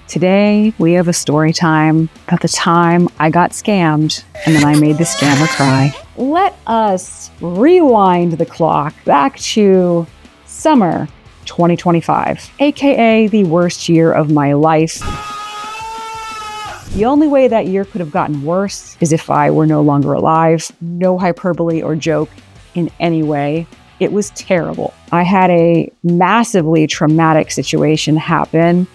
Today, we have a story time about the time I got scammed and then I made the scammer cry. Let us rewind the clock back to summer 2025, aka the worst year of my life. The only way that year could have gotten worse is if I were no longer alive. No hyperbole or joke in any way. It was terrible. I had a massively traumatic situation happen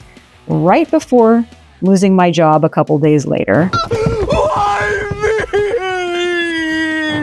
right before losing my job a couple days later.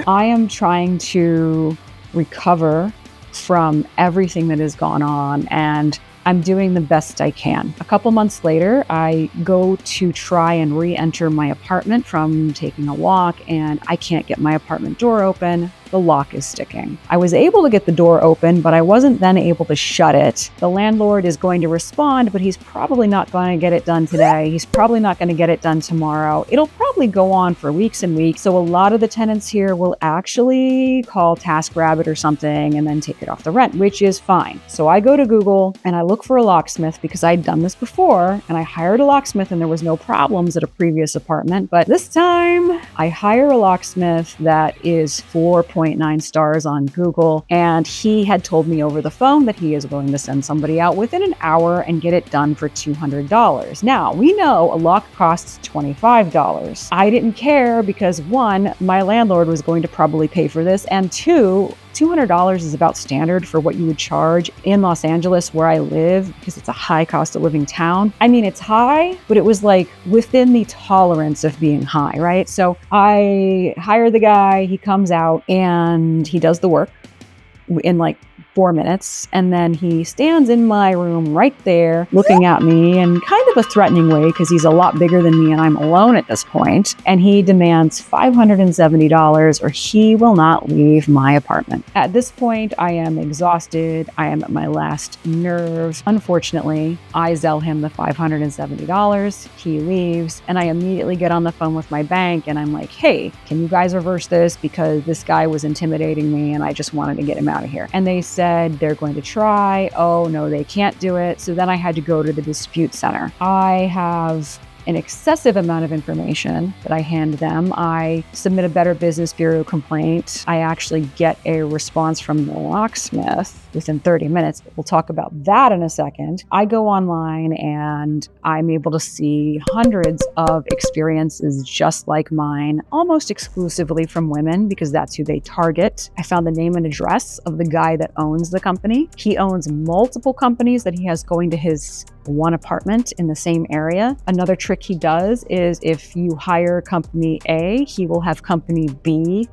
I am trying to recover from everything that has gone on, and I'm doing the best I can. A couple months later, I go to try and re-enter my apartment from taking a walk, and I can't get my apartment door open. The lock is sticking. I was able to get the door open, but I wasn't then able to shut it. The landlord is going to respond, but he's probably not going to get it done today. He's probably not going to get it done tomorrow. It'll probably go on for weeks and weeks. So a lot of the tenants here will actually call TaskRabbit or something and then take it off the rent, which is fine. So I go to Google and I look for a locksmith because I'd done this before, and I hired a locksmith and there was no problems at a previous apartment. But this time I hire a locksmith that is 4.9 stars on Google, and he had told me over the phone that he is willing to send somebody out within an hour and get it done for $200. Now, we know a lock costs $25. I didn't care because one, my landlord was going to probably pay for this, and two, $200 is about standard for what you would charge in Los Angeles where I live because it's a high cost of living town. I mean, it's high, but it was like within the tolerance of being high, right? So I hire the guy, he comes out and he does the work in like 4 minutes. And then he stands in my room right there looking at me in kind of a threatening way because he's a lot bigger than me and I'm alone at this point. And he demands $570 or he will not leave my apartment. At this point, I am exhausted. I am at my last nerve. Unfortunately, I Zelle him the $570. He leaves and I immediately get on the phone with my bank and I'm like, hey, can you guys reverse this? Because this guy was intimidating me and I just wanted to get him out of here. And they said they're going to try. Oh no, they can't do it. So then I had to go to the dispute center. I have an excessive amount of information that I hand them. I submit a Better Business Bureau complaint. I actually get a response from the locksmith within 30 minutes. We'll talk about that in a second. I go online and I'm able to see hundreds of experiences just like mine, almost exclusively from women because that's who they target. I found the name and address of the guy that owns the company. He owns multiple companies that he has going to his one apartment in the same area. Another trick he does is if you hire company A, he will have company B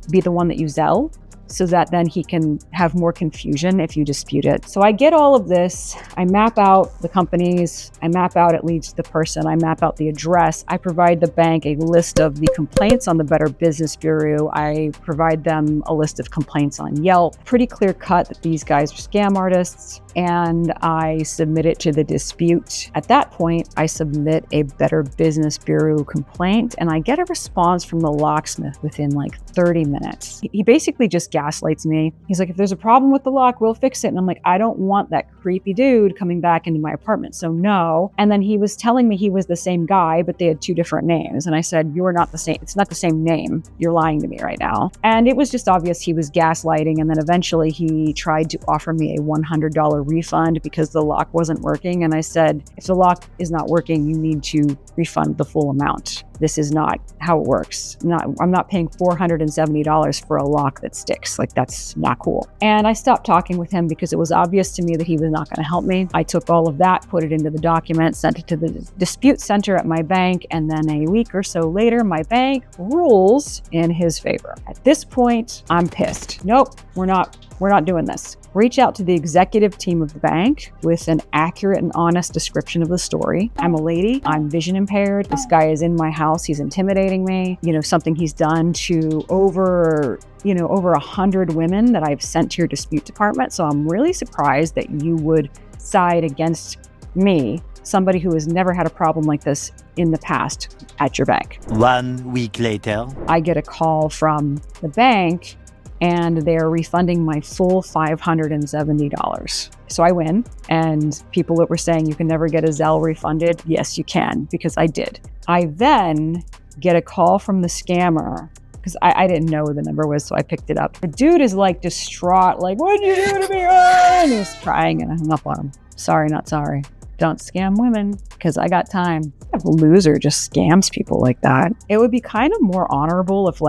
be the one that you Zelle, so that then he can have more confusion if you dispute it. So I get all of this, I map out the companies, I map out at least the person, I map out the address, I provide the bank a list of the complaints on the Better Business Bureau, I provide them a list of complaints on Yelp. Pretty clear cut that these guys are scam artists, and I submit it to the dispute. At that point, I submit a Better Business Bureau complaint and I get a response from the locksmith within like 30 minutes. He basically just gaslights me. He's like, if there's a problem with the lock, we'll fix it. And I'm like, I don't want that creepy dude coming back into my apartment, so no. And then he was telling me he was the same guy, but they had two different names. And I said, you are not the same. It's not the same name. You're lying to me right now. And it was just obvious he was gaslighting. And then eventually he tried to offer me a $100 refund because the lock wasn't working. And I said, if the lock is not working, you need to refund the full amount. This is not how it works. I'm not paying $470 for a lock that sticks. Like, that's not cool. And I stopped talking with him because it was obvious to me that he was not going to help me. I took all of that, put it into the document, sent it to the dispute center at my bank, and then a week or so later, my bank rules in his favor. At this point, I'm pissed. Nope, we're not doing this. Reach out to the executive team of the bank with an accurate and honest description of the story. I'm a lady, I'm vision impaired. This guy is in my house, he's intimidating me. Something he's done to over 100 women that I've sent to your dispute department. So I'm really surprised that you would side against me, somebody who has never had a problem like this in the past at your bank. 1 week later, I get a call from the bank and they're refunding my full $570. So I win, and people that were saying you can never get a Zelle refunded, yes, you can, because I did. I then get a call from the scammer, because I didn't know who the number was, so I picked it up. The dude is like distraught, like, what'd you do to me? And he was crying, and I hung up on him. Sorry, not sorry. Don't scam women, because I got time. A loser just scams people like that. It would be kind of more honorable if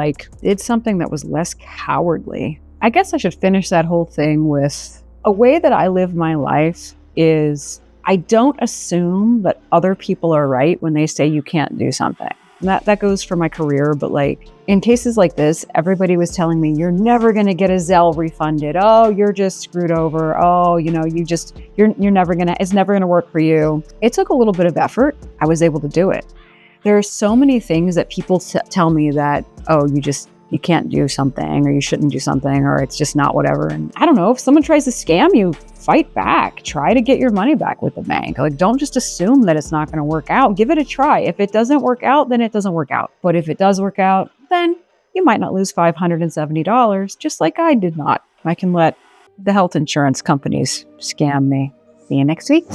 did something that was less cowardly. I guess I should finish that whole thing with a way that I live my life is I don't assume that other people are right when they say you can't do something. And that goes for my career, but in cases like this, everybody was telling me, you're never going to get a Zelle refunded. Oh, you're just screwed over. Oh, you're never going to, it's never going to work for you. It took a little bit of effort. I was able to do it. There are so many things that people tell me that, oh, you can't do something, or you shouldn't do something, or it's just not whatever. And I don't know, if someone tries to scam you, fight back. Try to get your money back with the bank. Don't just assume that it's not going to work out. Give it a try. If it doesn't work out, then it doesn't work out. But if it does work out, then you might not lose $570, just like I did not. I can let the health insurance companies scam me. See you next week.